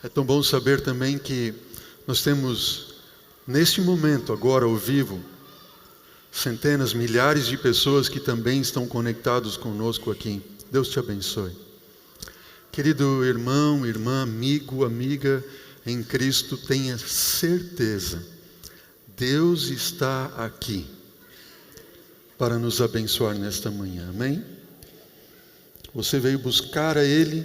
É tão bom saber também que nós temos, neste momento, agora ao vivo, centenas, milhares de pessoas que também estão conectados conosco aqui. Deus te abençoe. Querido irmão, irmã, amigo, amiga em Cristo, tenha certeza, Deus está aqui para nos abençoar nesta manhã, amém? Você veio buscar a Ele,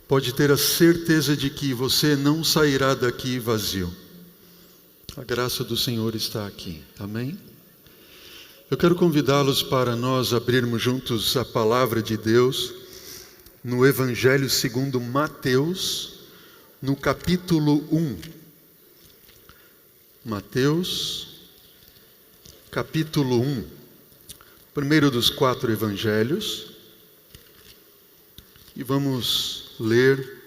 pode ter a certeza de que você não sairá daqui vazio. A graça do Senhor está aqui, amém? Eu quero convidá-los para nós abrirmos juntos a palavra de Deus no Evangelho segundo Mateus, no capítulo 1. Mateus, capítulo 1, primeiro dos 4 evangelhos, e vamos ler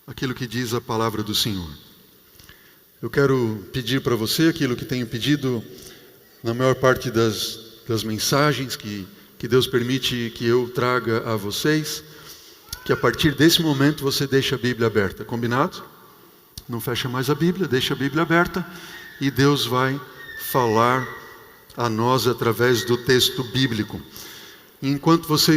aquilo que diz a palavra do Senhor. Eu quero pedir para você aquilo que tenho pedido na maior parte das mensagens que Deus permite que eu traga a vocês, que a partir desse momento você deixe a Bíblia aberta, combinado? Não fecha mais a Bíblia, deixa a Bíblia aberta e Deus vai falar a nós através do texto bíblico. Enquanto você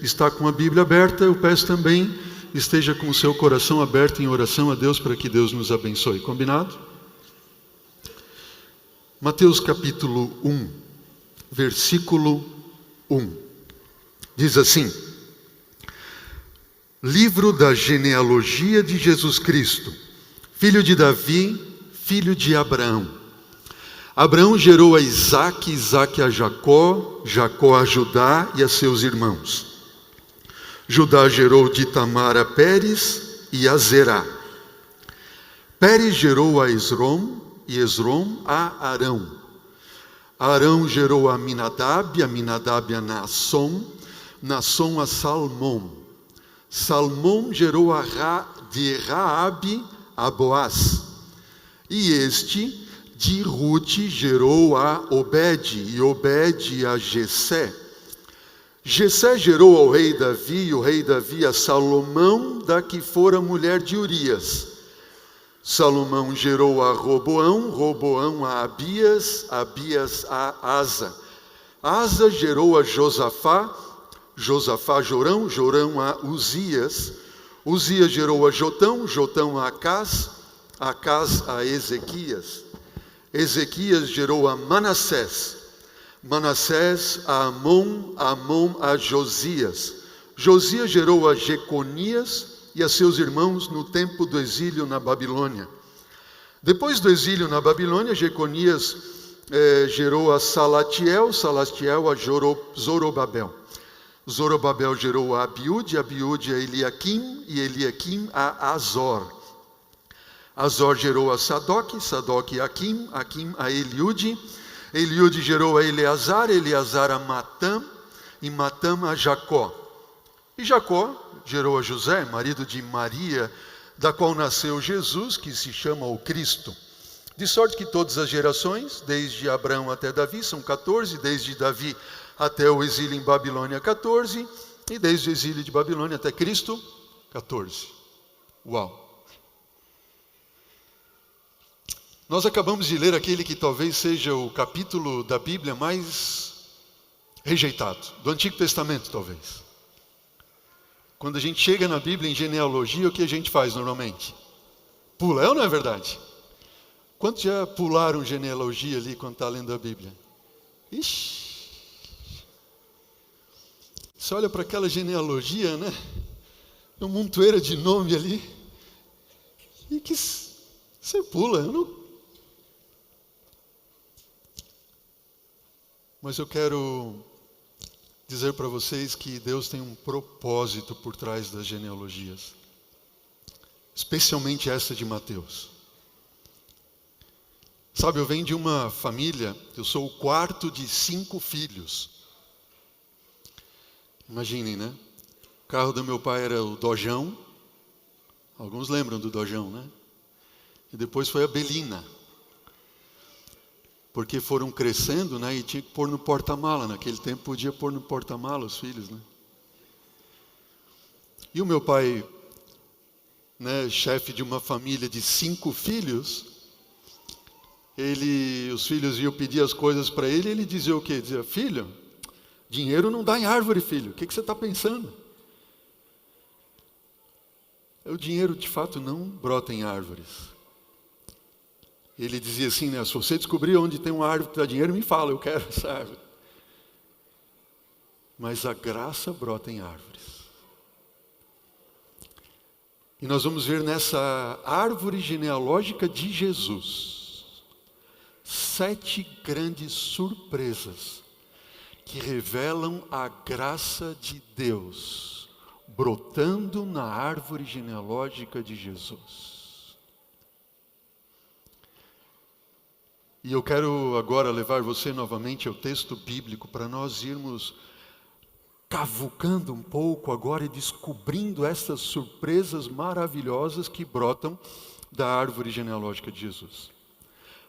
está com a Bíblia aberta, eu peço também, esteja com o seu coração aberto em oração a Deus para que Deus nos abençoe. Combinado? Mateus capítulo 1, versículo 1. Diz assim: livro da genealogia de Jesus Cristo, filho de Davi, filho de Abraão. Abraão gerou a Isaque, Isaque a Jacó, Jacó a Judá e a seus irmãos. Judá gerou de Tamar a Pérez e a Zerá. Pérez gerou a Esrom e Esrom a Arão. Arão gerou a Aminadab, Aminadab a Naasson, Naasson a Salmom. Salmom gerou de Raabe a Boaz. E este de Rute gerou a Obed, e Obed a Jessé. Jessé gerou ao rei Davi, e o rei Davi a Salomão, da que fora mulher de Urias. Salomão gerou a Roboão, Roboão a Abias, Abias a Asa. Asa gerou a Josafá, Josafá a Jorão, Jorão a Uzias. Uzias gerou a Jotão, Jotão a Acás, Acás a Ezequias. Ezequias gerou a Manassés, Manassés a Amon, Amon a Josias. Josias gerou a Jeconias e a seus irmãos no tempo do exílio na Babilônia. Depois do exílio na Babilônia, Jeconias gerou a Salatiel, Salatiel a Zorobabel. Zorobabel gerou a Abiúde, Abiúde a Eliaquim e Eliaquim a Azor. Azor gerou a Sadoc, Sadoc a Aquim, Aquim a Eliúde. Eliúde gerou a Eleazar, Eleazar a Matã e Matã a Jacó. E Jacó gerou a José, marido de Maria, da qual nasceu Jesus, que se chama o Cristo. De sorte que todas as gerações, desde Abraão até Davi, são 14, desde Davi até o exílio em Babilônia, 14, e desde o exílio de Babilônia até Cristo, 14. Uau! Nós acabamos de ler aquele que talvez seja o capítulo da Bíblia mais rejeitado, do Antigo Testamento talvez. Quando a gente chega na Bíblia em genealogia, o que a gente faz normalmente? Pula, é ou não é verdade? Quantos já pularam genealogia ali quando está lendo a Bíblia? Ixi! Você olha para aquela genealogia, né? É uma montoeira de nome ali. E que você pula, eu não... Mas eu quero dizer para vocês que Deus tem um propósito por trás das genealogias. Especialmente essa de Mateus. Sabe, eu venho de uma família, eu sou o quarto de 5 filhos. Imaginem, né? O carro do meu pai era o Dojão. Alguns lembram do Dojão, né? E depois foi a Belina. Porque foram crescendo, né? E tinha que pôr no porta-mala. Naquele tempo podia pôr no porta-mala os filhos, né? E o meu pai, né, chefe de uma família de 5 filhos, os filhos iam pedir as coisas para ele, e ele dizia o quê? Dizia: filho, dinheiro não dá em árvore, filho. O que você está pensando? O dinheiro, de fato, não brota em árvores. Ele dizia assim, né? Se você descobrir onde tem uma árvore que dá dinheiro, me fala, eu quero essa árvore. Mas a graça brota em árvores. E nós vamos ver nessa árvore genealógica de Jesus 7 grandes surpresas que revelam a graça de Deus brotando na árvore genealógica de Jesus. E eu quero agora levar você novamente ao texto bíblico para nós irmos cavucando um pouco agora e descobrindo essas surpresas maravilhosas que brotam da árvore genealógica de Jesus.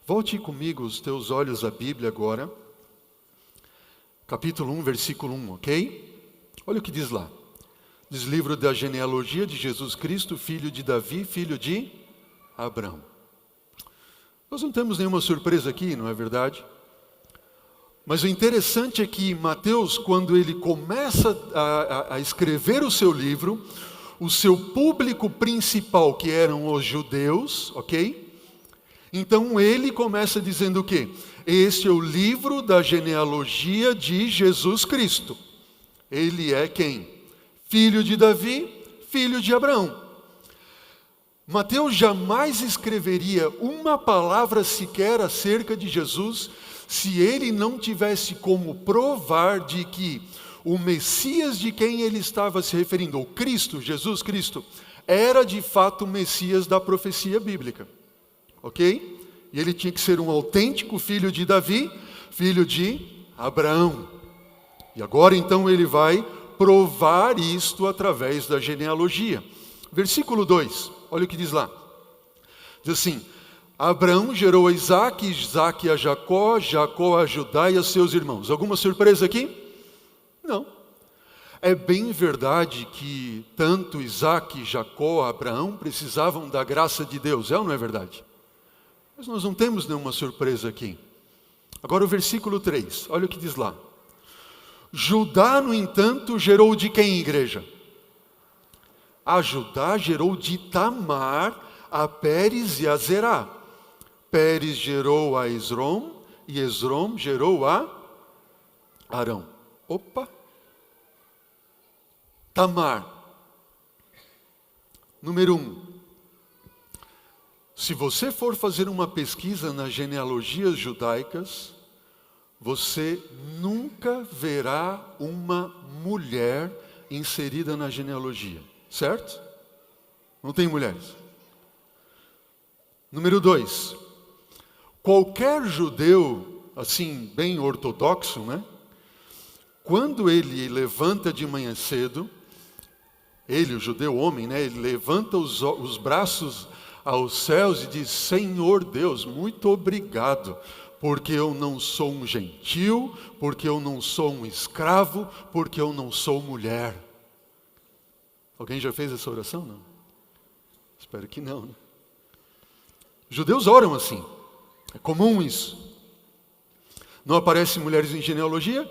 Volte comigo os teus olhos à Bíblia agora, capítulo 1, versículo 1, ok? Olha o que diz lá. Diz: livro da genealogia de Jesus Cristo, filho de Davi, filho de Abraão. Nós não temos nenhuma surpresa aqui, não é verdade? Mas o interessante é que Mateus, quando ele começa a escrever o seu livro, o seu público principal, que eram os judeus, ok? Então ele começa dizendo o quê? Este é o livro da genealogia de Jesus Cristo. Ele é quem? Filho de Davi, filho de Abraão. Mateus jamais escreveria uma palavra sequer acerca de Jesus se ele não tivesse como provar de que o Messias de quem ele estava se referindo, o Cristo, Jesus Cristo, era de fato o Messias da profecia bíblica. Ok? E ele tinha que ser um autêntico filho de Davi, filho de Abraão. E agora então ele vai provar isto através da genealogia. Versículo 2, olha o que diz lá. Diz assim: Abraão gerou a Isaque, Isaque a Jacó, Jacó a Judá e a seus irmãos. Alguma surpresa aqui? Não. É bem verdade que tanto Isaque, Jacó, Abraão precisavam da graça de Deus, é ou não é verdade? Mas nós não temos nenhuma surpresa aqui. Agora o versículo 3, olha o que diz lá. Judá, no entanto, gerou de quem, igreja? A Judá gerou de Tamar, a Pérez e a Zerá. Pérez gerou a Esrom, e Esrom gerou a Arão. Opa! Tamar. Número 1. Se você for fazer uma pesquisa nas genealogias judaicas, você nunca verá uma mulher inserida na genealogia. Certo? Não tem mulheres. Número 2. Qualquer judeu, assim, bem ortodoxo, né? Quando ele levanta de manhã cedo, ele, o judeu homem, né? Ele levanta os braços aos céus e diz: Senhor Deus, muito obrigado, porque eu não sou um gentil, porque eu não sou um escravo, porque eu não sou mulher. Alguém já fez essa oração? Não? Espero que não, né? Judeus oram assim. É comum isso. Não aparecem mulheres em genealogia.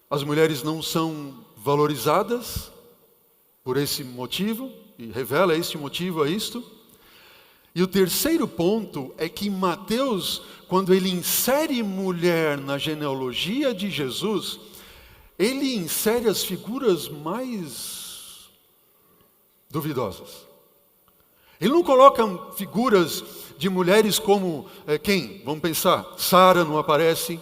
As mulheres não são valorizadas por esse motivo. E revela este motivo a isto. E o terceiro ponto é que Mateus, quando ele insere mulher na genealogia de Jesus, ele insere as figuras mais duvidosas. Ele não coloca figuras de mulheres como quem? Vamos pensar, Sara não aparece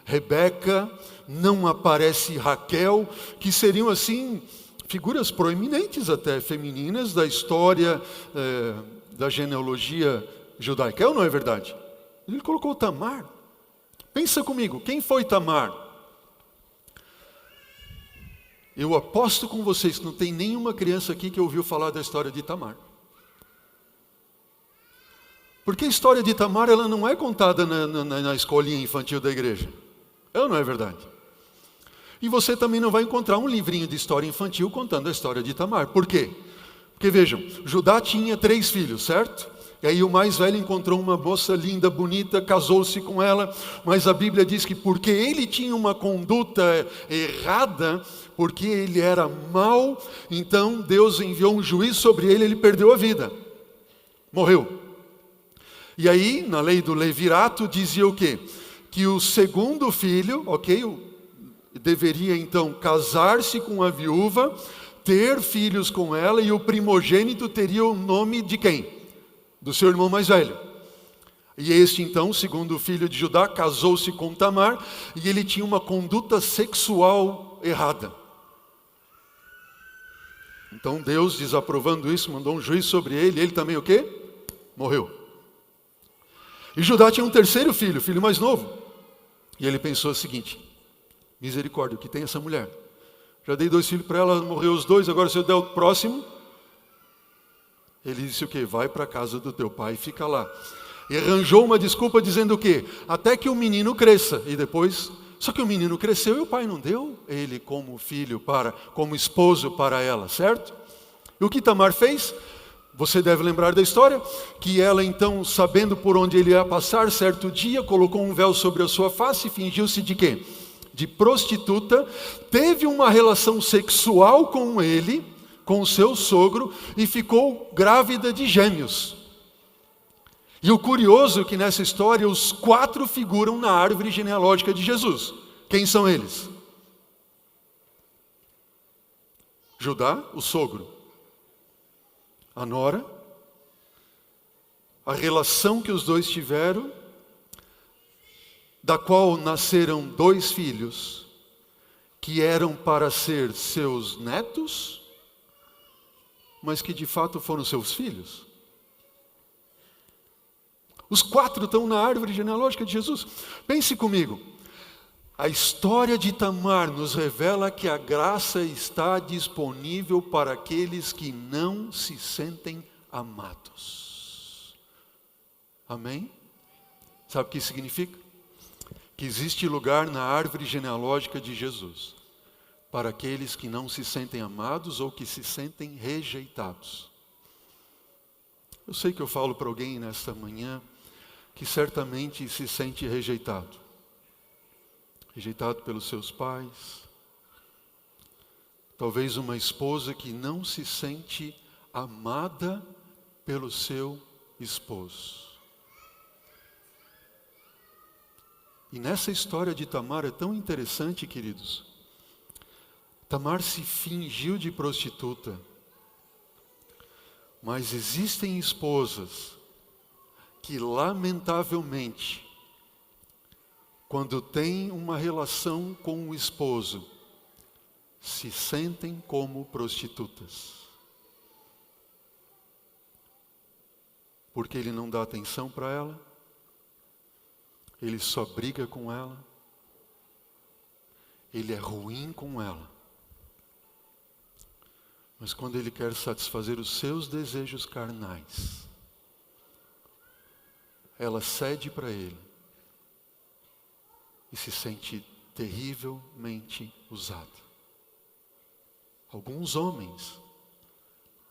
Rebeca, não aparece Raquel, que seriam assim figuras proeminentes até femininas da história da genealogia judaica. É ou não é verdade? Ele colocou Tamar. Pensa comigo, quem foi Tamar? Eu aposto com vocês que não tem nenhuma criança aqui que ouviu falar da história de Tamar. Porque a história de Tamar ela não é contada na escolinha infantil da igreja. É ou não é verdade? E você também não vai encontrar um livrinho de história infantil contando a história de Tamar. Por quê? Porque vejam, Judá tinha 3 filhos, certo? E aí o mais velho encontrou uma moça linda, bonita, casou-se com ela, mas a Bíblia diz que porque ele tinha uma conduta errada, porque ele era mau, então Deus enviou um juiz sobre ele, ele perdeu a vida. Morreu. E aí, na lei do levirato, dizia o quê? Que o segundo filho, deveria então casar-se com a viúva, ter filhos com ela, e o primogênito teria o nome de quem? Do seu irmão mais velho. E este então, segundo filho de Judá, casou-se com Tamar, e ele tinha uma conduta sexual errada. Então Deus, desaprovando isso, mandou um juiz sobre ele, e ele também o quê? Morreu. E Judá tinha um terceiro filho, filho mais novo. E ele pensou o seguinte: misericórdia, o que tem essa mulher? Já dei 2 filhos para ela, morreu os 2, agora se eu der o próximo... Ele disse o quê? Vai para a casa do teu pai e fica lá. E arranjou uma desculpa dizendo o quê? Até que o menino cresça. E depois... Só que o menino cresceu e o pai não deu ele como filho, como esposo para ela, certo? E o que Tamar fez? Você deve lembrar da história, que ela então, sabendo por onde ele ia passar, certo dia, colocou um véu sobre a sua face e fingiu-se de quê? De prostituta, teve uma relação sexual com ele, com o seu sogro, e ficou grávida de gêmeos. E o curioso é que nessa história os 4 figuram na árvore genealógica de Jesus. Quem são eles? Judá, o sogro. A nora. A relação que os 2 tiveram, da qual nasceram 2 filhos, que eram para ser seus netos, mas que de fato foram seus filhos. Os 4 estão na árvore genealógica de Jesus. Pense comigo. A história de Tamar nos revela que a graça está disponível para aqueles que não se sentem amados. Amém? Sabe o que isso significa? Que existe lugar na árvore genealógica de Jesus para aqueles que não se sentem amados ou que se sentem rejeitados. Eu sei que eu falo para alguém nesta manhã que certamente se sente rejeitado. Rejeitado pelos seus pais. Talvez uma esposa que não se sente amada pelo seu esposo. E nessa história de Tamar é tão interessante, queridos. Tamar se fingiu de prostituta, mas existem esposas que, lamentavelmente, quando têm uma relação com o esposo, se sentem como prostitutas. Porque ele não dá atenção para ela, ele só briga com ela, ele é ruim com ela. Mas quando ele quer satisfazer os seus desejos carnais, ela cede para ele e se sente terrivelmente usada. Alguns homens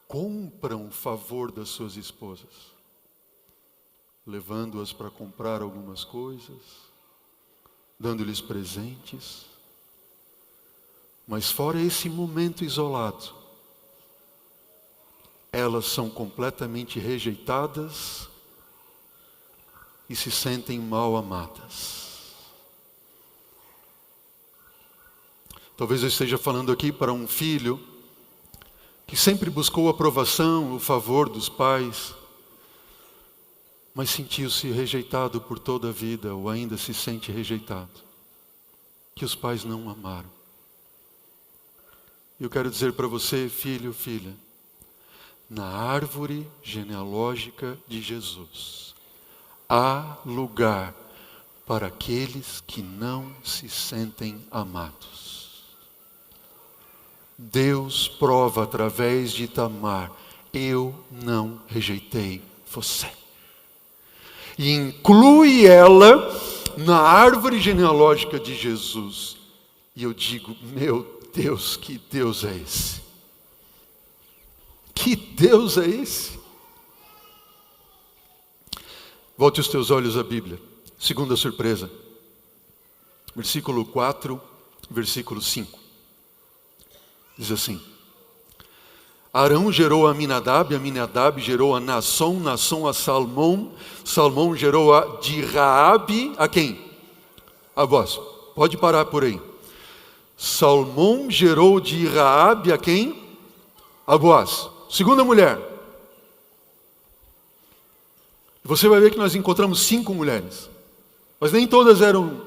compram o favor das suas esposas, levando-as para comprar algumas coisas, dando-lhes presentes. Mas fora esse momento isolado, elas são completamente rejeitadas e se sentem mal amadas. Talvez eu esteja falando aqui para um filho que sempre buscou a aprovação, o favor dos pais, mas sentiu-se rejeitado por toda a vida, ou ainda se sente rejeitado, que os pais não amaram. Eu quero dizer para você, filho, filha, na árvore genealógica de Jesus, há lugar para aqueles que não se sentem amados. Deus prova através de Tamar: eu não rejeitei você. E inclui ela na árvore genealógica de Jesus. E eu digo, meu Deus, que Deus é esse? Que Deus é esse? Volte os teus olhos à Bíblia. Segunda surpresa. Versículo 4, versículo 5. Diz assim: Arão gerou a Aminadab, Aminadab gerou a Naasson, Naasson a Salmão, Salmão gerou a de Raabe, a quem? A vós. Pode parar por aí. Salmão gerou de Raabe a quem? A Boaz. Segunda mulher. Você vai ver que nós encontramos 5 mulheres. Mas nem todas eram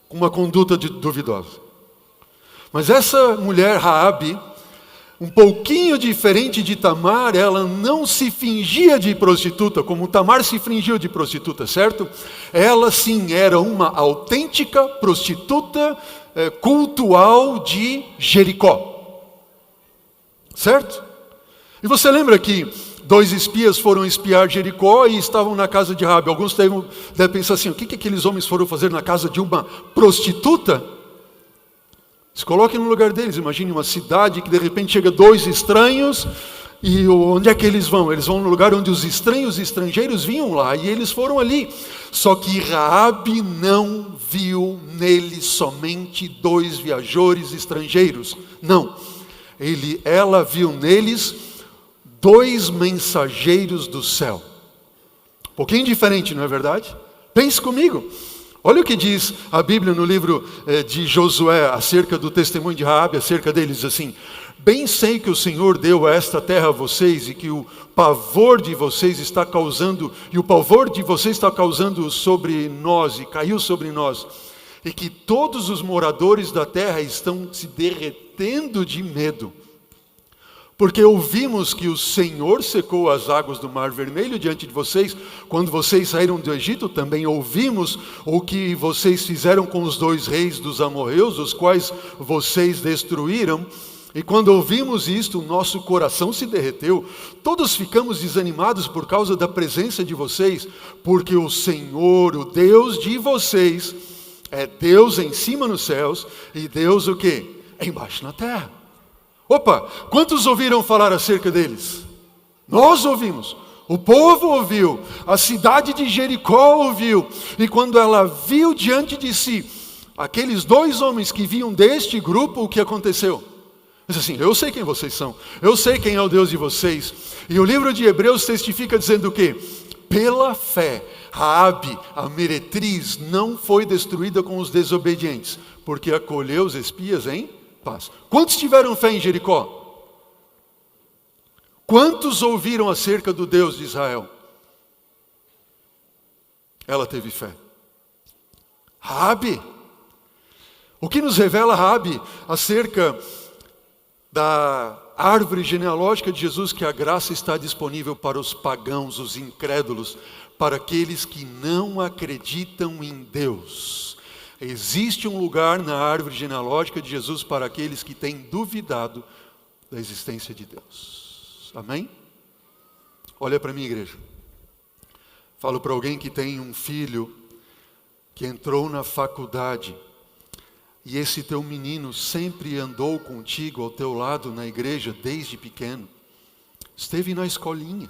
com uma conduta duvidosa. Mas essa mulher, Raabe, um pouquinho diferente de Tamar, ela não se fingia de prostituta, como Tamar se fingiu de prostituta, certo? Ela sim era uma autêntica prostituta cultual de Jericó. Certo? E você lembra que 2 espias foram espiar Jericó e estavam na casa de Raabe. Alguns devem pensar assim, o que aqueles homens foram fazer na casa de uma prostituta? Se coloquem no lugar deles, imagine uma cidade que de repente chega 2 estranhos, e onde é que eles vão? Eles vão no lugar onde os estranhos e estrangeiros vinham lá, e eles foram ali. Só que Raabe não viu neles somente 2 viajores estrangeiros. Não, ela viu neles 2 mensageiros do céu. Um pouquinho diferente, não é verdade? Pense comigo. Olha o que diz a Bíblia no livro de Josué acerca do testemunho de Raabe, acerca deles, diz assim: bem sei que o Senhor deu a esta terra a vocês e que o pavor de vocês está causando, sobre nós e caiu sobre nós, e que todos os moradores da terra estão se derretendo de medo. Porque ouvimos que o Senhor secou as águas do Mar Vermelho diante de vocês, quando vocês saíram do Egito. Também ouvimos o que vocês fizeram com os 2 reis dos amorreus, os quais vocês destruíram. E quando ouvimos isto, o nosso coração se derreteu. Todos ficamos desanimados por causa da presença de vocês, porque o Senhor, o Deus de vocês, é Deus em cima nos céus e Deus o quê? Embaixo na terra. Opa, quantos ouviram falar acerca deles? Nós ouvimos, o povo ouviu, a cidade de Jericó ouviu, e quando ela viu diante de si aqueles 2 homens que vinham deste grupo, o que aconteceu? Diz assim, eu sei quem vocês são, eu sei quem é o Deus de vocês. E o livro de Hebreus testifica dizendo o quê? Pela fé, Raabe, a meretriz, não foi destruída com os desobedientes, porque acolheu os espias em paz. Quantos tiveram fé em Jericó? Quantos ouviram acerca do Deus de Israel? Ela teve fé. Raabe. O que nos revela Raabe acerca da árvore genealógica de Jesus? Que a graça está disponível para os pagãos, os incrédulos, para aqueles que não acreditam em Deus. Existe um lugar na árvore genealógica de Jesus para aqueles que têm duvidado da existência de Deus. Amém? Olha para mim, igreja. Falo para alguém que tem um filho que entrou na faculdade e esse teu menino sempre andou contigo ao teu lado na igreja desde pequeno. Esteve na escolinha,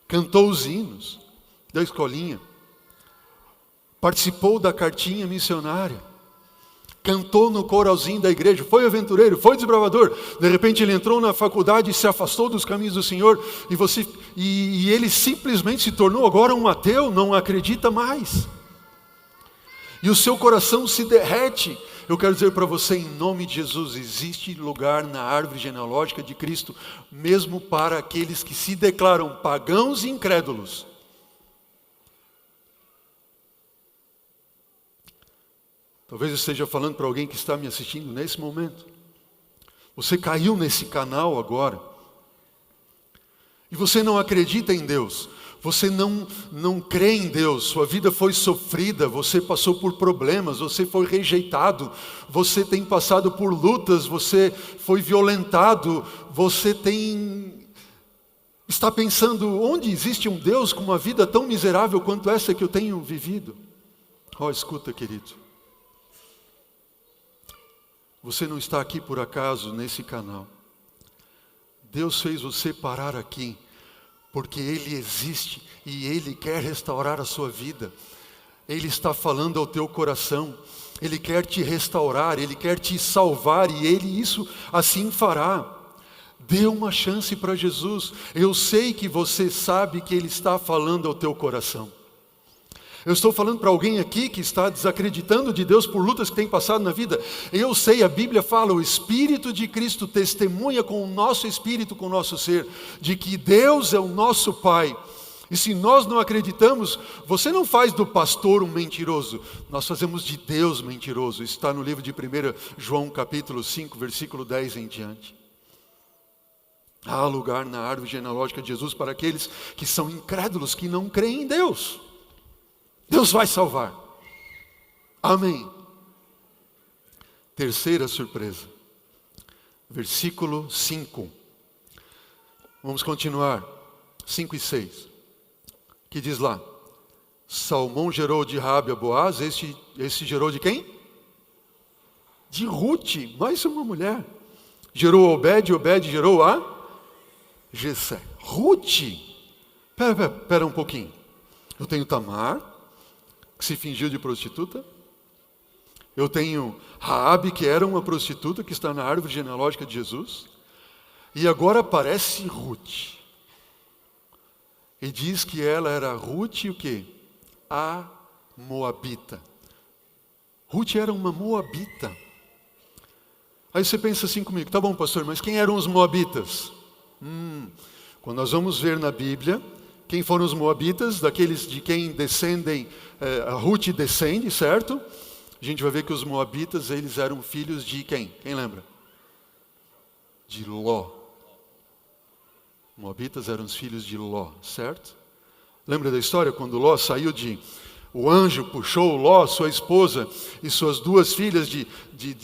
cantou os hinos da escolinha, participou da cartinha missionária, cantou no coralzinho da igreja, foi aventureiro, foi desbravador. De repente ele entrou na faculdade e se afastou dos caminhos do Senhor, e ele simplesmente se tornou agora um ateu, não acredita mais. E o seu coração se derrete. Eu quero dizer para você, em nome de Jesus, existe lugar na árvore genealógica de Cristo, mesmo para aqueles que se declaram pagãos e incrédulos. Talvez eu esteja falando para alguém que está me assistindo nesse momento. Você caiu nesse canal agora. E você não acredita em Deus. Você não crê em Deus. Sua vida foi sofrida. Você passou por problemas. Você foi rejeitado. Você tem passado por lutas. Você foi violentado. Você está pensando, onde existe um Deus com uma vida tão miserável quanto essa que eu tenho vivido? Escuta, querido. Você não está aqui por acaso nesse canal. Deus fez você parar aqui, porque Ele existe e Ele quer restaurar a sua vida. Ele está falando ao teu coração. Ele quer te restaurar, Ele quer te salvar e Ele isso assim fará. Dê uma chance para Jesus. Eu sei que você sabe que Ele está falando ao teu coração. Eu estou falando para alguém aqui que está desacreditando de Deus por lutas que tem passado na vida. Eu sei, a Bíblia fala, o Espírito de Cristo testemunha com o nosso espírito, com o nosso ser, de que Deus é o nosso Pai. E se nós não acreditamos, você não faz do pastor um mentiroso, nós fazemos de Deus mentiroso. Isso está no livro de 1 João capítulo 5, versículo 10 em diante. Há lugar na árvore genealógica de Jesus para aqueles que são incrédulos, que não creem em Deus. Deus vai salvar. Amém. Terceira surpresa. Versículo 5. Vamos continuar. 5 e 6. Que diz lá: Salmão gerou de Rabi a Boaz. Esse gerou de quem? De Ruth, mais uma mulher. Gerou a Obed, Obed gerou a Jessé. Ruth. Pera um pouquinho. Eu tenho Tamar, que se fingiu de prostituta. Eu tenho Raabe, que era uma prostituta, que está na árvore genealógica de Jesus. E agora aparece Ruth. E diz que ela era Ruth o quê? A Moabita. Ruth era uma Moabita. Aí você pensa assim comigo, tá bom, pastor, mas quem eram os Moabitas? Quando nós vamos ver na Bíblia, quem foram os Moabitas, daqueles de quem descendem, a Ruth descende, certo? A gente vai ver que os Moabitas, eles eram filhos de quem? Quem lembra? De Ló. Moabitas eram os filhos de Ló, certo? Lembra da história quando Ló saiu o anjo puxou Ló, sua esposa e suas duas filhas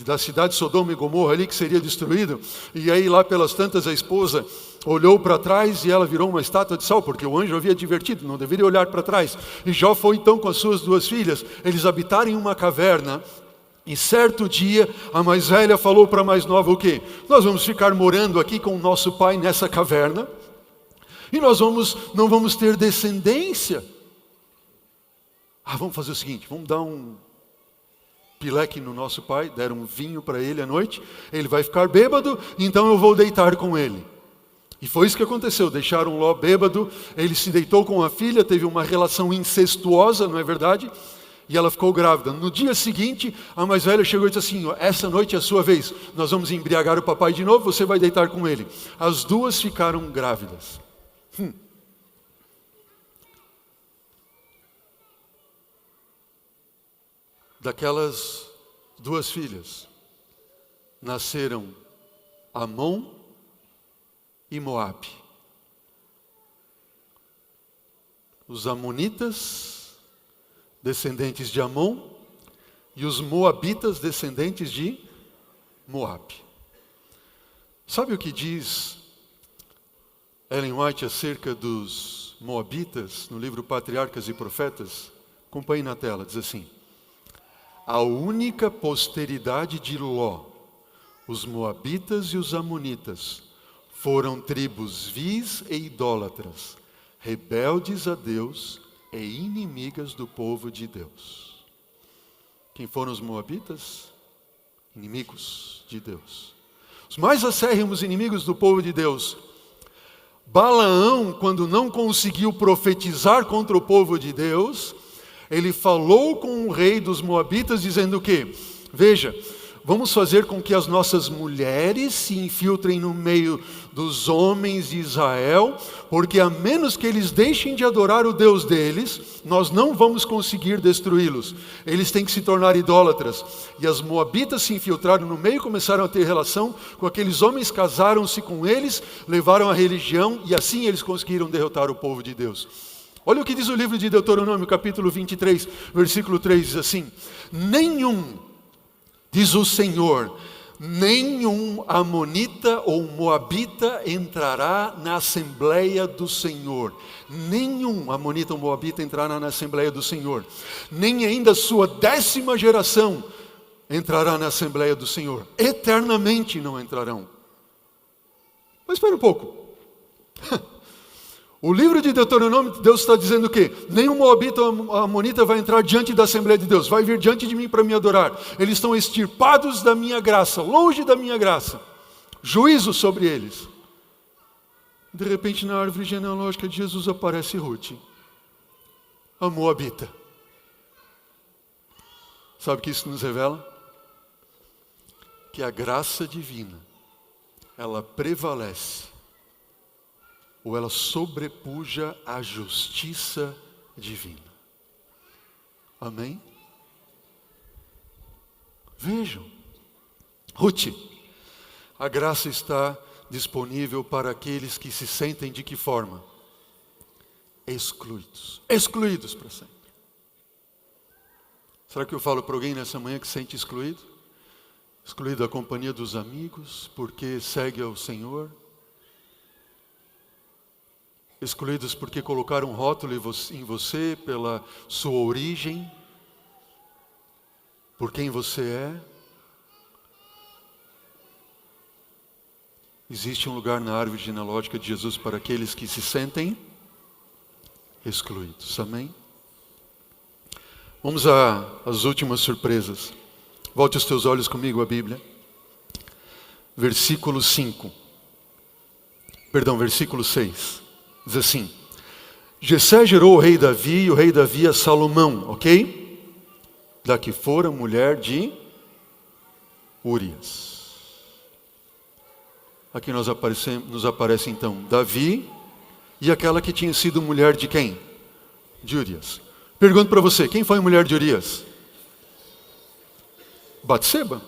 da cidade de Sodoma e Gomorra ali que seria destruído. E aí lá pelas tantas a esposa olhou para trás e ela virou uma estátua de sal, porque o anjo havia advertido, não deveria olhar para trás. E Jó foi então com as suas duas filhas, eles habitaram em uma caverna. E certo dia a mais velha falou para a mais nova o quê? Nós vamos ficar morando aqui com o nosso pai nessa caverna e nós não vamos ter descendência. Vamos fazer o seguinte, vamos dar um pileque no nosso pai, deram um vinho para ele à noite, ele vai ficar bêbado, então eu vou deitar com ele. E foi isso que aconteceu, deixaram Ló bêbado, ele se deitou com a filha, teve uma relação incestuosa, não é verdade? E ela ficou grávida. No dia seguinte, a mais velha chegou e disse assim, essa noite é a sua vez, nós vamos embriagar o papai de novo, você vai deitar com ele. As duas ficaram grávidas. Daquelas duas filhas, nasceram Amon e Moabe. Os amonitas, descendentes de Amon, e os moabitas, descendentes de Moabe. Sabe o que diz Ellen White acerca dos moabitas, no livro Patriarcas e Profetas? Acompanhe na tela, diz assim: a única posteridade de Ló, os moabitas e os amonitas, foram tribos vis e idólatras, rebeldes a Deus e inimigas do povo de Deus. Quem foram os moabitas? Inimigos de Deus. Os mais acérrimos inimigos do povo de Deus. Balaão, quando não conseguiu profetizar contra o povo de Deus, ele falou com o rei dos moabitas dizendo o quê? Veja, vamos fazer com que as nossas mulheres se infiltrem no meio dos homens de Israel, porque a menos que eles deixem de adorar o Deus deles, nós não vamos conseguir destruí-los. Eles têm que se tornar idólatras. E as moabitas se infiltraram no meio, começaram a ter relação com aqueles homens, casaram-se com eles, levaram a religião e assim eles conseguiram derrotar o povo de Deus. Olha o que diz o livro de Deuteronômio, capítulo 23, versículo 3, diz assim: nenhum, diz o Senhor, nenhum amonita ou moabita entrará na Assembleia do Senhor. Nenhum amonita ou moabita entrará na Assembleia do Senhor. Nem ainda sua 10ª geração entrará na Assembleia do Senhor. Eternamente não entrarão. Mas espera um pouco. O livro de Deuteronômio, Deus está dizendo o quê? Nenhum moabita ou amonita vai entrar diante da Assembleia de Deus. Vai vir diante de mim para me adorar. Eles estão extirpados da minha graça, longe da minha graça. Juízo sobre eles. De repente, na árvore genealógica de Jesus aparece Ruth, a moabita. Sabe o que isso nos revela? Que a graça divina, ela prevalece, ou ela sobrepuja a justiça divina. Amém? Vejam, Ruth, a graça está disponível para aqueles que se sentem de que forma? Excluídos. Excluídos para sempre. Será que eu falo para alguém nessa manhã que se sente excluído? Excluído da companhia dos amigos, porque segue ao Senhor? Excluídos porque colocaram um rótulo em você pela sua origem? Por quem você é? Existe um lugar na árvore genealógica de Jesus para aqueles que se sentem excluídos. Amém? Vamos às últimas surpresas. Volte os teus olhos comigo à Bíblia. Versículo 6. Diz assim: Jessé gerou o rei Davi, e o rei Davi a Salomão, ok? Da que fora mulher de Urias. Aqui nos aparece então Davi e aquela que tinha sido mulher de quem? De Urias. Pergunto para você, quem foi a mulher de Urias? Batseba.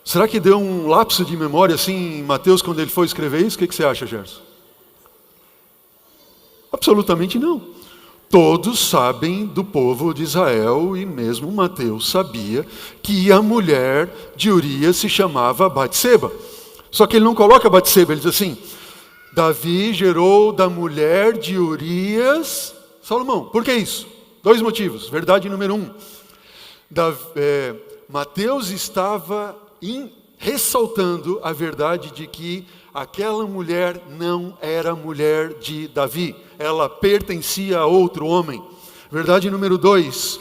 Será que deu um lapso de memória assim em Mateus quando ele foi escrever isso? O que você acha, Gerson? Absolutamente não. Todos sabem do povo de Israel, e mesmo Mateus sabia, que a mulher de Urias se chamava Batseba. Só que ele não coloca Batseba, ele diz assim: Davi gerou da mulher de Urias Salomão. Por que isso? 2 motivos. Verdade número 1. Mateus estava ressaltando a verdade de que aquela mulher não era mulher de Davi. Ela pertencia a outro homem. Verdade número 2.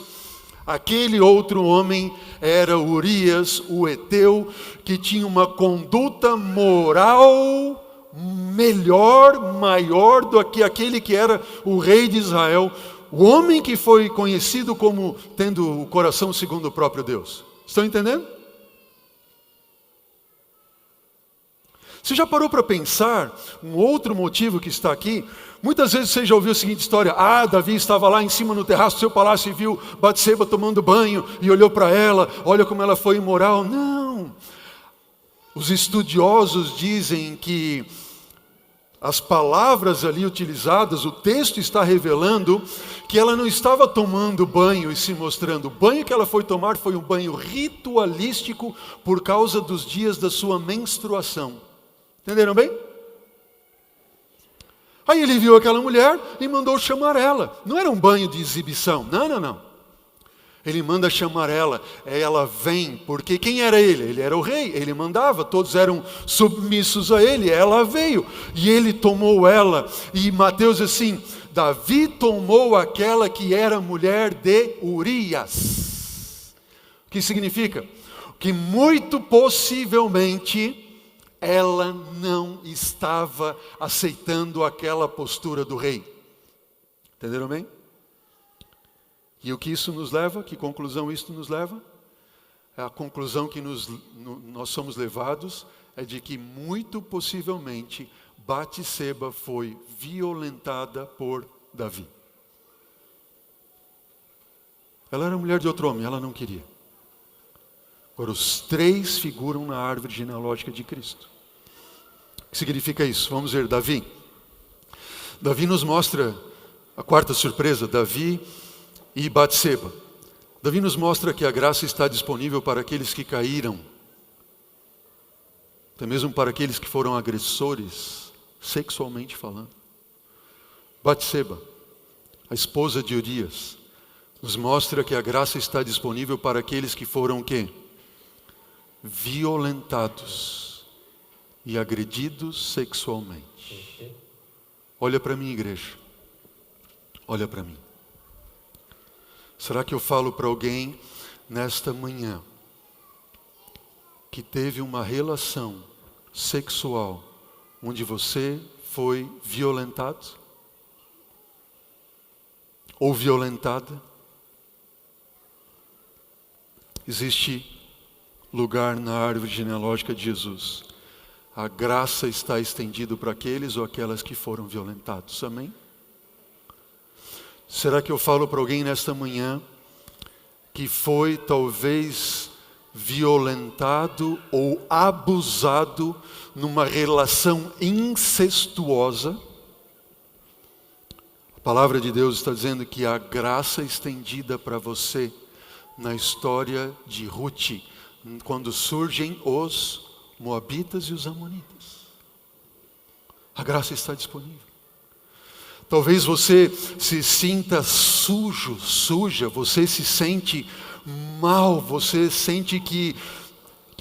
Aquele outro homem era Urias, o heteu, que tinha uma conduta moral melhor, maior do que aquele que era o rei de Israel, o homem que foi conhecido como tendo o coração segundo o próprio Deus. Estão entendendo? Você já parou para pensar um outro motivo que está aqui? Muitas vezes você já ouviu a seguinte história: Davi estava lá em cima no terraço do seu palácio e viu Batseba tomando banho e olhou para ela, olha como ela foi imoral. Não! Os estudiosos dizem que as palavras ali utilizadas, o texto está revelando que ela não estava tomando banho e se mostrando. O banho que ela foi tomar foi um banho ritualístico por causa dos dias da sua menstruação. Entenderam bem? Aí ele viu aquela mulher e mandou chamar ela. Não era um banho de exibição. Não. Ele manda chamar ela. Ela vem, porque quem era ele? Ele era o rei, ele mandava, todos eram submissos a ele. Ela veio e ele tomou ela. E Mateus assim: Davi tomou aquela que era mulher de Urias. O que significa? Que muito possivelmente ela não estava aceitando aquela postura do rei. Entenderam bem? E o que isso nos leva? Que conclusão isso nos leva? A conclusão que nós somos levados é de que muito possivelmente Batseba foi violentada por Davi. Ela era mulher de outro homem, ela não queria. Agora, os 3 figuram na árvore genealógica de Cristo. O que significa isso? Vamos ver, Davi. Davi nos mostra a 4ª surpresa, Davi e Batseba. Davi nos mostra que a graça está disponível para aqueles que caíram, até mesmo para aqueles que foram agressores, sexualmente falando. Batseba, a esposa de Urias, nos mostra que a graça está disponível para aqueles que foram o quê? Violentados e agredidos sexualmente. Olha para mim, igreja. Olha para mim. Será que eu falo para alguém nesta manhã que teve uma relação sexual onde você foi violentado? Ou violentada? Existe lugar na árvore genealógica de Jesus. A graça está estendida para aqueles ou aquelas que foram violentados. Amém? Será que eu falo para alguém nesta manhã que foi talvez violentado ou abusado numa relação incestuosa? A palavra de Deus está dizendo que a graça estendida para você na história de Ruth, quando surgem os Moabitas e os Amonitas. A graça está disponível. Talvez você se sinta sujo, suja, você se sente mal, você sente que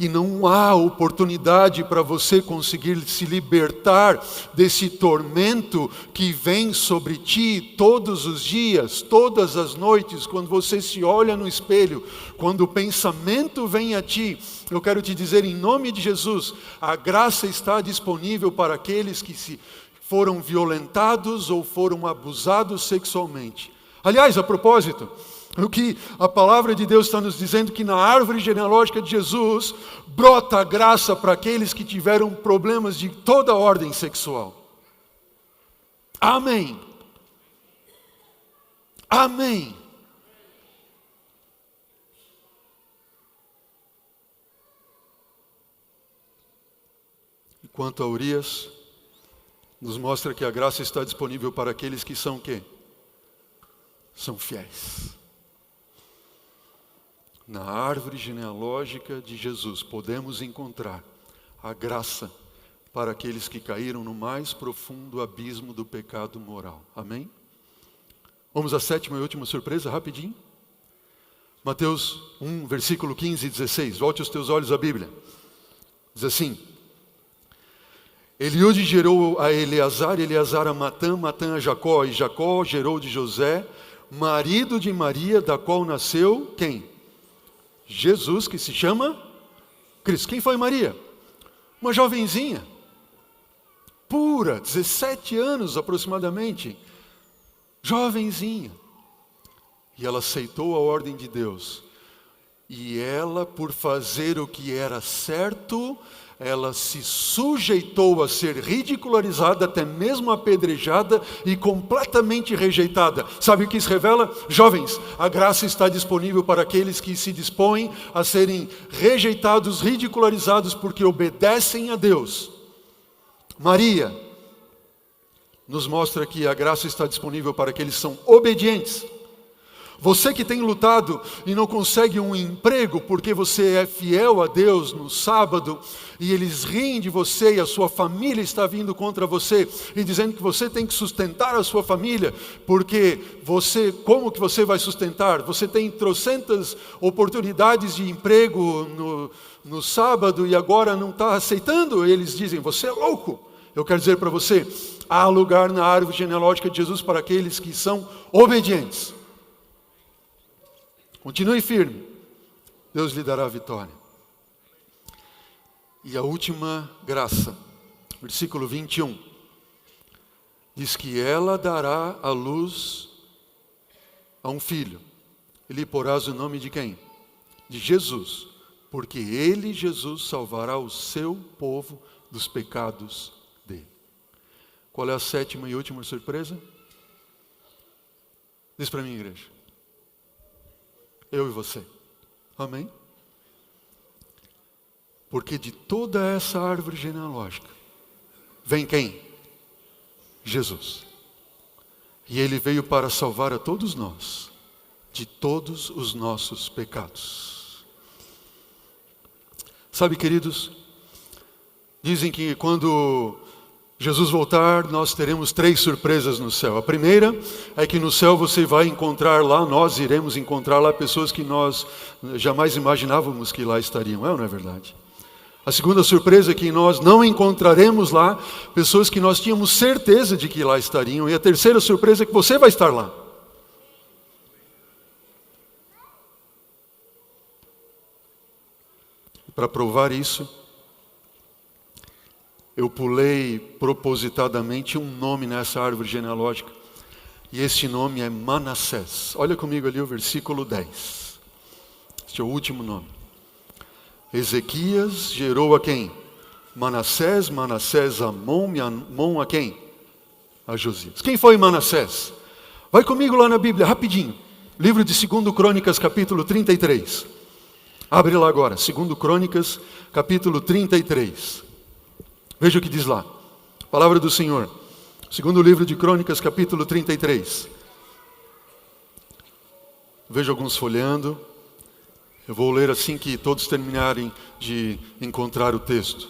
não há oportunidade para você conseguir se libertar desse tormento que vem sobre ti todos os dias, todas as noites, quando você se olha no espelho, quando o pensamento vem a ti. Eu quero te dizer em nome de Jesus, a graça está disponível para aqueles que foram violentados ou foram abusados sexualmente. Aliás, a propósito, o que a palavra de Deus está nos dizendo que na árvore genealógica de Jesus brota a graça para aqueles que tiveram problemas de toda ordem sexual. Amém. Amém. E quanto a Urias, nos mostra que a graça está disponível para aqueles que são o quê? São fiéis. Na árvore genealógica de Jesus podemos encontrar a graça para aqueles que caíram no mais profundo abismo do pecado moral. Amém? Vamos à sétima e última surpresa, rapidinho. Mateus 1, versículo 15 e 16. Volte os teus olhos à Bíblia. Diz assim: Eliúde gerou a Eleazar, Eleazar a Matã, Matã a Jacó, e Jacó gerou de José, marido de Maria, da qual nasceu quem? Jesus, que se chama Cristo. Quem foi Maria? Uma jovenzinha, pura, 17 anos aproximadamente, jovenzinha. E ela aceitou a ordem de Deus. E ela, por fazer o que era certo, ela se sujeitou a ser ridicularizada, até mesmo apedrejada e completamente rejeitada. Sabe o que isso revela? Jovens, a graça está disponível para aqueles que se dispõem a serem rejeitados, ridicularizados, porque obedecem a Deus. Maria nos mostra que a graça está disponível para aqueles que são obedientes. Você que tem lutado e não consegue um emprego porque você é fiel a Deus no sábado e eles riem de você e a sua família está vindo contra você e dizendo que você tem que sustentar a sua família porque como que você vai sustentar? Você tem trocentas oportunidades de emprego no sábado e agora não está aceitando? Eles dizem, você é louco. Eu quero dizer para você, há lugar na árvore genealógica de Jesus para aqueles que são obedientes. Continue firme, Deus lhe dará a vitória. E a última graça, versículo 21, diz que ela dará à luz a um filho, e lhe porás o nome de quem? De Jesus, porque ele, Jesus, salvará o seu povo dos pecados dele. Qual é a sétima e última surpresa? Diz para mim, igreja. Eu e você. Amém? Porque de toda essa árvore genealógica vem quem? Jesus. E ele veio para salvar a todos nós de todos os nossos pecados. Sabe, queridos, dizem que quando Jesus voltar, nós teremos 3 surpresas no céu. A primeira é que no céu você vai encontrar lá, nós iremos encontrar lá pessoas que nós jamais imaginávamos que lá estariam. É ou não é verdade? A segunda surpresa é que nós não encontraremos lá pessoas que nós tínhamos certeza de que lá estariam. E a terceira surpresa é que você vai estar lá. Para provar isso, eu pulei propositadamente um nome nessa árvore genealógica. E esse nome é Manassés. Olha comigo ali o versículo 10. Este é o último nome. Ezequias gerou a quem? Manassés, Manassés a Amon, e Amon a quem? A Josias. Quem foi Manassés? Vai comigo lá na Bíblia, rapidinho. Livro de 2 Crônicas, capítulo 33. Abre lá agora, 2 Crônicas, capítulo 33. Veja o que diz lá. Palavra do Senhor. Segundo livro de Crônicas, capítulo 33. Vejo alguns folheando. Eu vou ler assim que todos terminarem de encontrar o texto.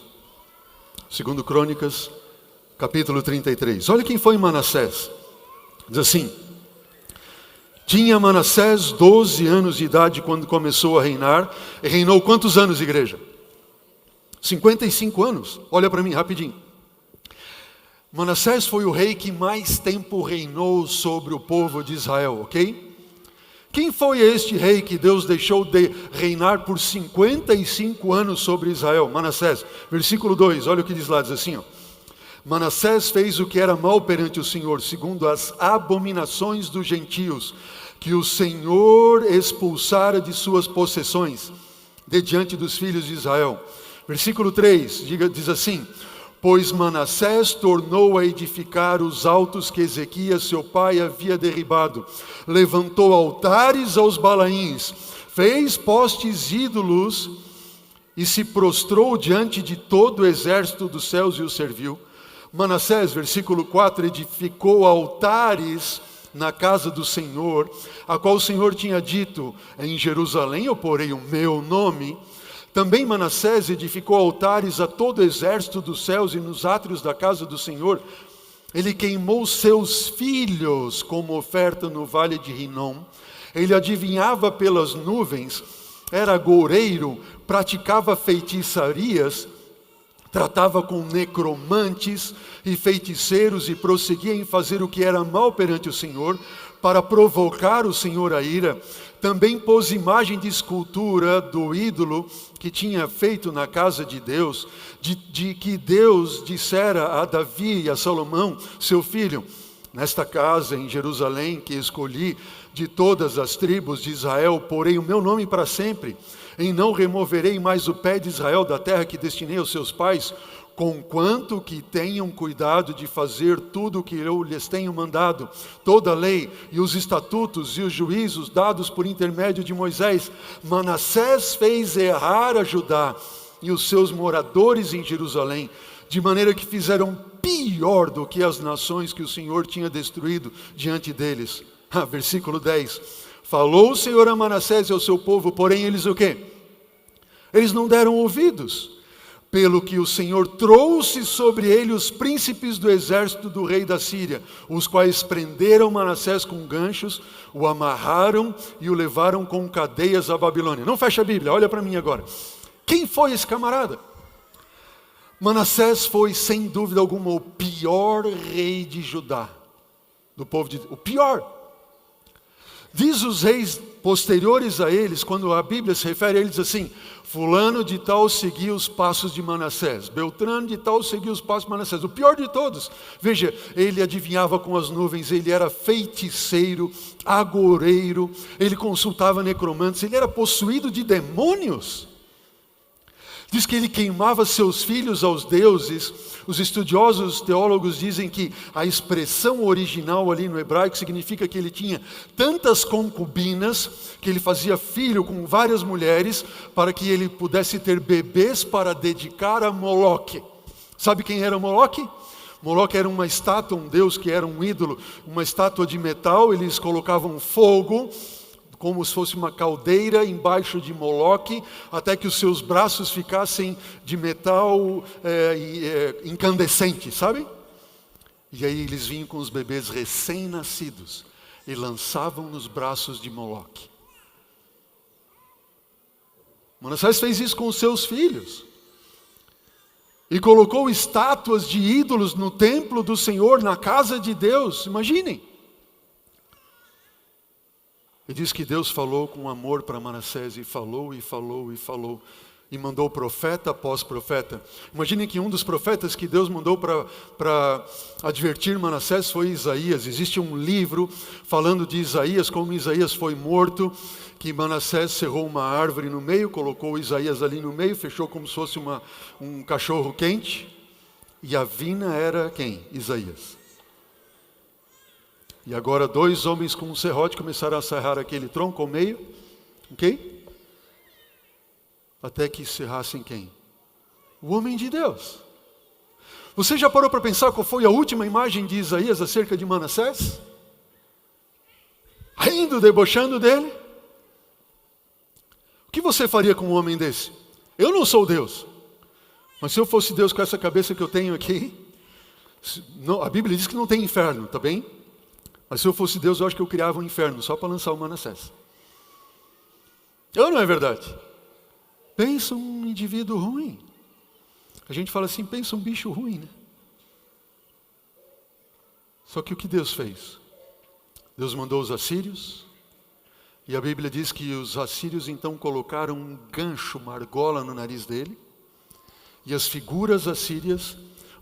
2 Crônicas, capítulo 33. Olha quem foi Manassés. Diz assim: tinha Manassés 12 anos de idade quando começou a reinar. E reinou quantos anos, igreja? 55 anos. Olha para mim, rapidinho. Manassés foi o rei que mais tempo reinou sobre o povo de Israel, ok? Quem foi este rei que Deus deixou de reinar por 55 anos sobre Israel? Manassés. Versículo 2, olha o que diz lá, diz assim, ó. Manassés fez o que era mal perante o Senhor, segundo as abominações dos gentios, que o Senhor expulsara de suas possessões, de diante dos filhos de Israel. Versículo 3, diz assim: pois Manassés tornou a edificar os altos que Ezequias, seu pai, havia derribado. Levantou altares aos Balaíns, fez postes ídolos e se prostrou diante de todo o exército dos céus e o serviu. Manassés, versículo 4, edificou altares na casa do Senhor, a qual o Senhor tinha dito: em Jerusalém eu porei o meu nome. Também Manassés edificou altares a todo o exército dos céus e nos átrios da casa do Senhor. Ele queimou seus filhos como oferta no vale de Rinom. Ele adivinhava pelas nuvens, era agoureiro, praticava feitiçarias, tratava com necromantes e feiticeiros e prosseguia em fazer o que era mal perante o Senhor, para provocar o Senhor a ira. Também pôs imagem de escultura do ídolo que tinha feito na casa de Deus, de que Deus dissera a Davi e a Salomão, seu filho: nesta casa em Jerusalém que escolhi de todas as tribos de Israel, porei o meu nome para sempre, e não removerei mais o pé de Israel da terra que destinei aos seus pais, conquanto que tenham cuidado de fazer tudo o que eu lhes tenho mandado, toda a lei e os estatutos e os juízos dados por intermédio de Moisés. Manassés fez errar a Judá e os seus moradores em Jerusalém, de maneira que fizeram pior do que as nações que o Senhor tinha destruído diante deles. Versículo 10. Falou o Senhor a Manassés e ao seu povo, porém eles o quê? Eles não deram ouvidos. Pelo que o Senhor trouxe sobre ele os príncipes do exército do rei da Síria, os quais prenderam Manassés com ganchos, o amarraram e o levaram com cadeias à Babilônia. Não fecha a Bíblia, olha para mim agora. Quem foi esse camarada? Manassés foi, sem dúvida alguma, o pior rei de Judá, do povo de Deus. O pior. Diz os reis posteriores a eles, quando a Bíblia se refere a eles, diz assim: fulano de tal seguia os passos de Manassés, Beltrano de tal seguia os passos de Manassés. O pior de todos, veja, ele adivinhava com as nuvens, ele era feiticeiro, agoureiro, ele consultava necromantes, ele era possuído de demônios. Diz que ele queimava seus filhos aos deuses. Os estudiosos teólogos dizem que a expressão original ali no hebraico significa que ele tinha tantas concubinas, que ele fazia filho com várias mulheres, para que ele pudesse ter bebês para dedicar a Moloque. Sabe quem era Moloque? Moloque era uma estátua, um deus que era um ídolo, uma estátua de metal. Eles colocavam fogo, como se fosse uma caldeira embaixo de Moloque, até que os seus braços ficassem de metal incandescente, sabe? E aí eles vinham com os bebês recém-nascidos e lançavam nos braços de Moloque. Manassés fez isso com os seus filhos. E colocou estátuas de ídolos no templo do Senhor, na casa de Deus. Imaginem. E diz que Deus falou com amor para Manassés, e falou, e falou, e falou. E mandou profeta após profeta. Imaginem que um dos profetas que Deus mandou para advertir Manassés foi Isaías. Existe um livro falando de Isaías, como Isaías foi morto, que Manassés cerrou uma árvore no meio, colocou Isaías ali no meio, fechou como se fosse um cachorro quente, e a vina era quem? Isaías. E agora 2 homens com um serrote começaram a serrar aquele tronco ao meio, ok? Até que serrassem quem? O homem de Deus. Você já parou para pensar qual foi a última imagem de Isaías acerca de Manassés? Rindo, debochando dele? O que você faria com um homem desse? Eu não sou Deus. Mas se eu fosse Deus com essa cabeça que eu tenho aqui, a Bíblia diz que não tem inferno, tá bem? Mas se eu fosse Deus, eu acho que eu criava um inferno só para lançar o Manassés. Ou não é verdade? Pensa um indivíduo ruim. A gente fala assim, pensa um bicho ruim, né? Só que o que Deus fez? Deus mandou os assírios, e a Bíblia diz que os assírios então colocaram um gancho, uma argola no nariz dele, e as figuras assírias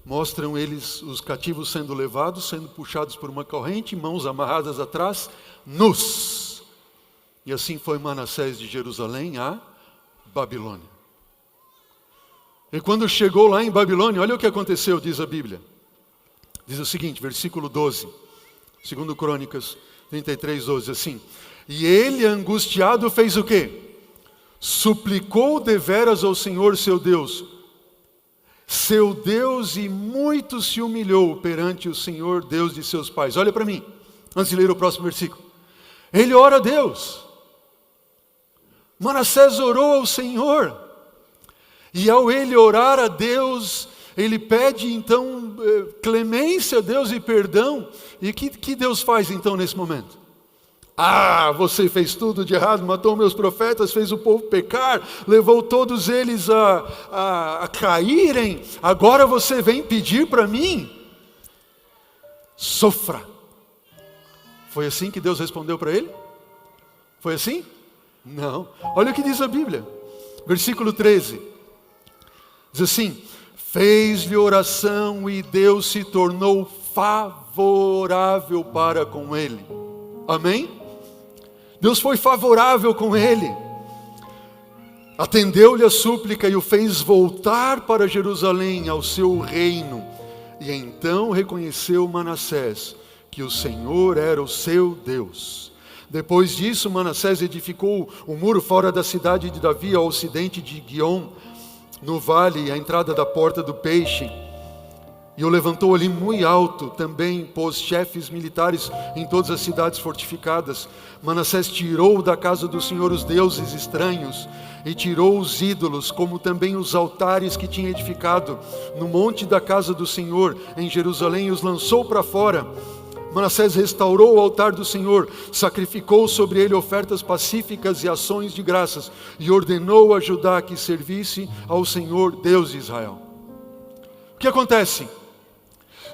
mostram eles, os cativos sendo levados, sendo puxados por uma corrente, mãos amarradas atrás, nus. E assim foi Manassés de Jerusalém a Babilônia. E quando chegou lá em Babilônia, olha o que aconteceu, diz a Bíblia. Diz o seguinte, versículo 12, 2 Crônicas 33, 12, assim. E ele, angustiado, fez o quê? Suplicou deveras ao Senhor seu Deus, e muito se humilhou perante o Senhor Deus de seus pais. Olha para mim, antes de ler o próximo versículo. Ele ora a Deus. Manassés orou ao Senhor. E ao ele orar a Deus, ele pede então clemência a Deus e perdão. E o que Deus faz então nesse momento? Ah, você fez tudo de errado, matou meus profetas, fez o povo pecar, levou todos eles a caírem. Agora você vem pedir para mim? Sofra. Foi assim que Deus respondeu para ele? Foi assim? Não. Olha o que diz a Bíblia. Versículo 13. Diz assim, fez-lhe oração e Deus se tornou favorável para com ele. Amém? Deus foi favorável com ele. Atendeu-lhe a súplica e o fez voltar para Jerusalém, ao seu reino. E então reconheceu Manassés que o Senhor era o seu Deus. Depois disso, Manassés edificou o muro fora da cidade de Davi, ao ocidente de Guiom, no vale, à entrada da porta do peixe. E o levantou ali muito alto, também pôs chefes militares em todas as cidades fortificadas. Manassés tirou da casa do Senhor os deuses estranhos, e tirou os ídolos, como também os altares que tinha edificado no monte da casa do Senhor, em Jerusalém, e os lançou para fora. Manassés restaurou o altar do Senhor, sacrificou sobre ele ofertas pacíficas e ações de graças, e ordenou a Judá que servisse ao Senhor, Deus de Israel. O que acontece?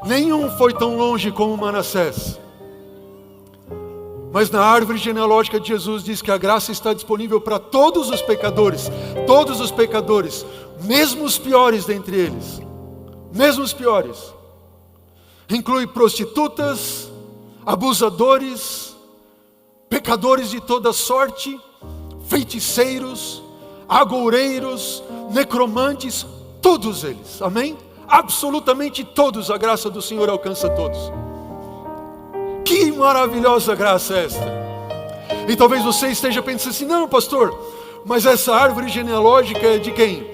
Nenhum foi tão longe como Manassés. Mas na árvore genealógica de Jesus diz que a graça está disponível para todos os pecadores, mesmo os piores dentre eles, mesmo os piores. Inclui prostitutas, abusadores, pecadores de toda sorte, feiticeiros, agoureiros, necromantes, todos eles, amém? Absolutamente todos, a graça do Senhor alcança todos. Que maravilhosa graça é esta! E talvez você esteja pensando assim, não pastor, mas essa árvore genealógica é de quem?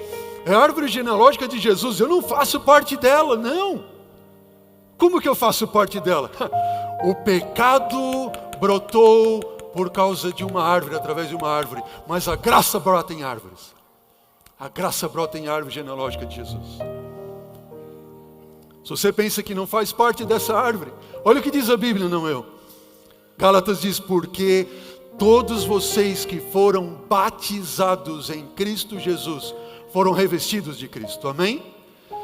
É a árvore genealógica de Jesus, eu não faço parte dela, não. Como que eu faço parte dela? O pecado brotou por causa de uma árvore, através de uma árvore, mas a graça brota em árvores. A graça brota em árvore genealógica de Jesus. Se você pensa que não faz parte dessa árvore, olha o que diz a Bíblia, não eu. Gálatas diz, porque todos vocês que foram batizados em Cristo Jesus, foram revestidos de Cristo, amém?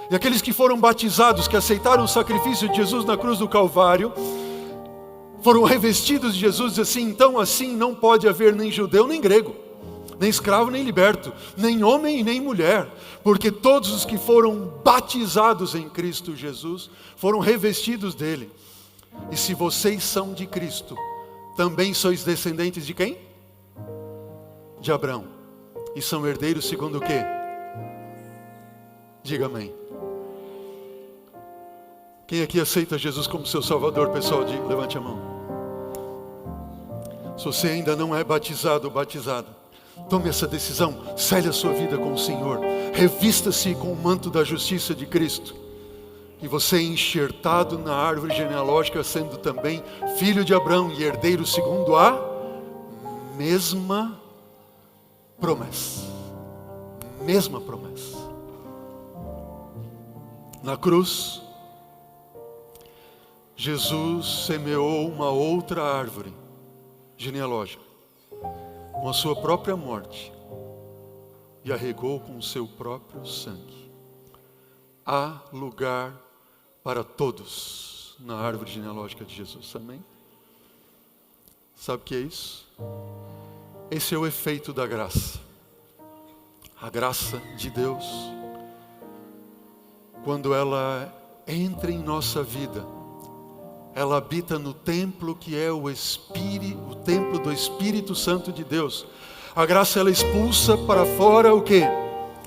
E aqueles que foram batizados, que aceitaram o sacrifício de Jesus na cruz do Calvário, foram revestidos de Jesus, diz assim, então assim não pode haver nem judeu nem grego, nem escravo nem liberto, nem homem nem mulher, porque todos os que foram batizados em Cristo Jesus, foram revestidos dele. E se vocês são de Cristo, também sois descendentes de quem? De Abraão. E são herdeiros segundo o quê? Diga amém. Quem aqui aceita Jesus como seu Salvador, pessoal? Levante a mão. Se você ainda não é batizado ou batizada, tome essa decisão, cele a sua vida com o Senhor, revista-se com o manto da justiça de Cristo, e você é enxertado na árvore genealógica, sendo também filho de Abraão e herdeiro segundo a mesma promessa. Mesma promessa. Na cruz, Jesus semeou uma outra árvore genealógica, com a sua própria morte, e a regou com o seu próprio sangue. Há lugar para todos na árvore genealógica de Jesus, amém? Sabe o que é isso? Esse é o efeito da graça. A graça de Deus, quando ela entra em nossa vida, ela habita no templo que é o templo do Espírito Santo de Deus. A graça, ela expulsa para fora o quê?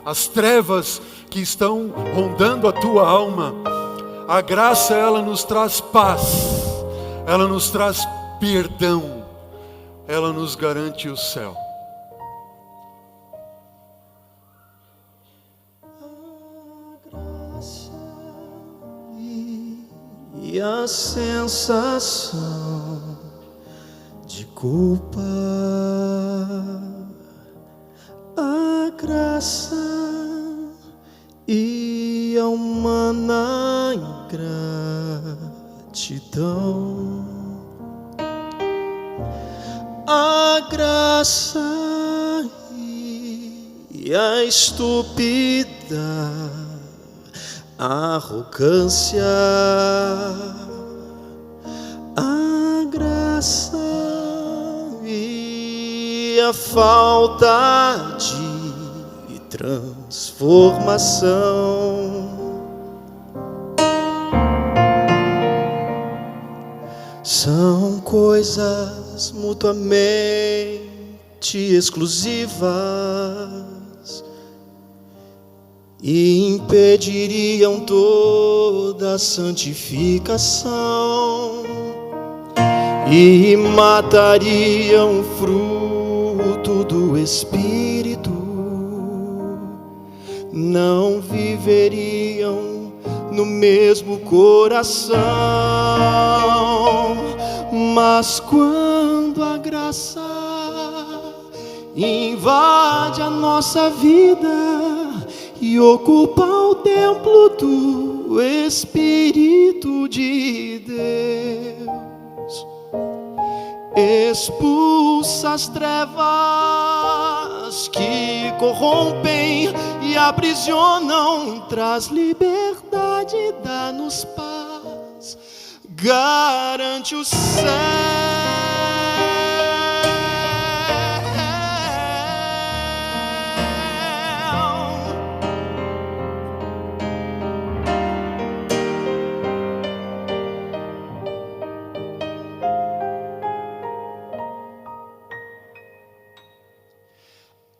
As trevas que estão rondando a tua alma. A graça, ela nos traz paz, ela nos traz perdão, ela nos garante o céu. E a sensação de culpa, a graça e a humana ingratidão, a graça e a estúpida arrogância, a graça e a falta de transformação são coisas mutuamente exclusivas e impediriam toda a santificação e matariam o fruto do Espírito, não viveriam no mesmo coração. Mas quando a graça invade a nossa vida e ocupa o templo do Espírito de Deus, expulsa as trevas que corrompem e aprisionam, traz liberdade, dá-nos paz, garante o céu.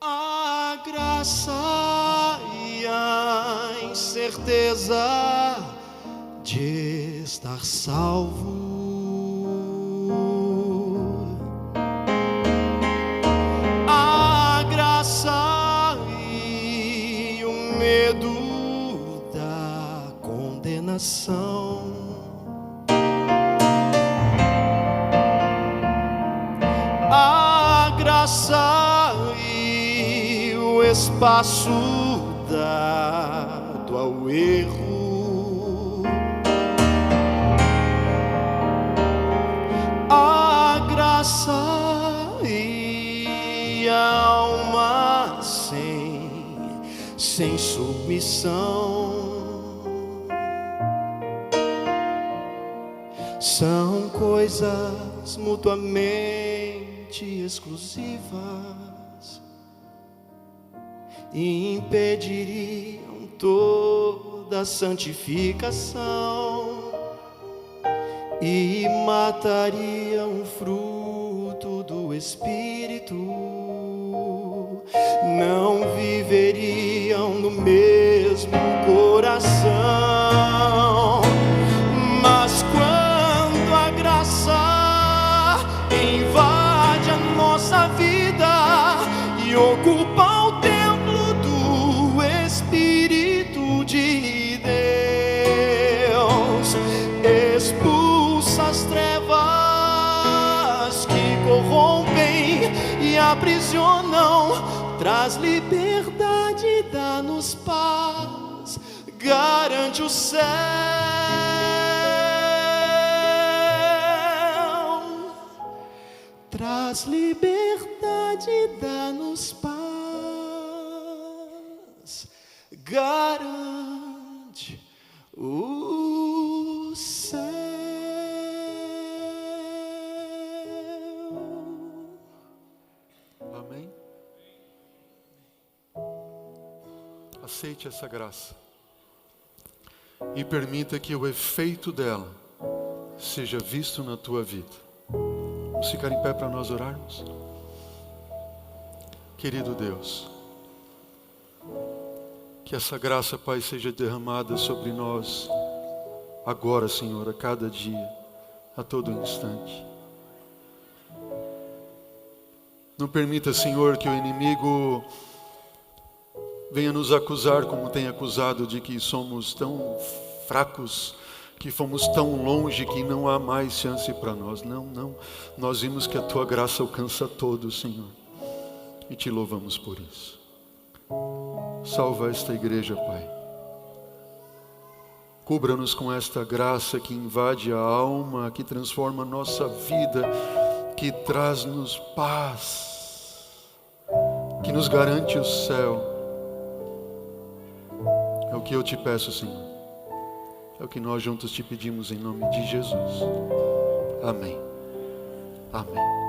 A graça e a incerteza de estar salvo, a graça e o medo da condenação, a graça e o espaço dado ao erro, são coisas mutuamente exclusivas e impediriam toda santificação e matariam o fruto do Espírito, não viveriam no mesmo coração. Mas quando a graça invade a nossa vida e ocupa o templo do Espírito de Deus, expulsa as trevas que corrompem e aprisionam, traz liberdade, dá-nos paz, garante o céu, traz liberdade, dá-nos paz, garante o céu. Amém? Aceite essa graça e permita que o efeito dela seja visto na tua vida. Vamos ficar em pé para nós orarmos? Querido Deus, que essa graça, Pai, seja derramada sobre nós agora, Senhor, a cada dia, a todo instante. Não permita, Senhor, que o inimigo venha nos acusar como tem acusado, de que somos tão fracos, que fomos tão longe que não há mais chance para nós. Não, não. Nós vimos que a tua graça alcança todos, Senhor, e te louvamos por isso. Salva esta igreja, Pai. Cubra-nos com esta graça que invade a alma, que transforma a nossa vida, que traz-nos paz, que nos garante o céu. É o que eu te peço, Senhor. É o que nós juntos te pedimos em nome de Jesus. Amém. Amém.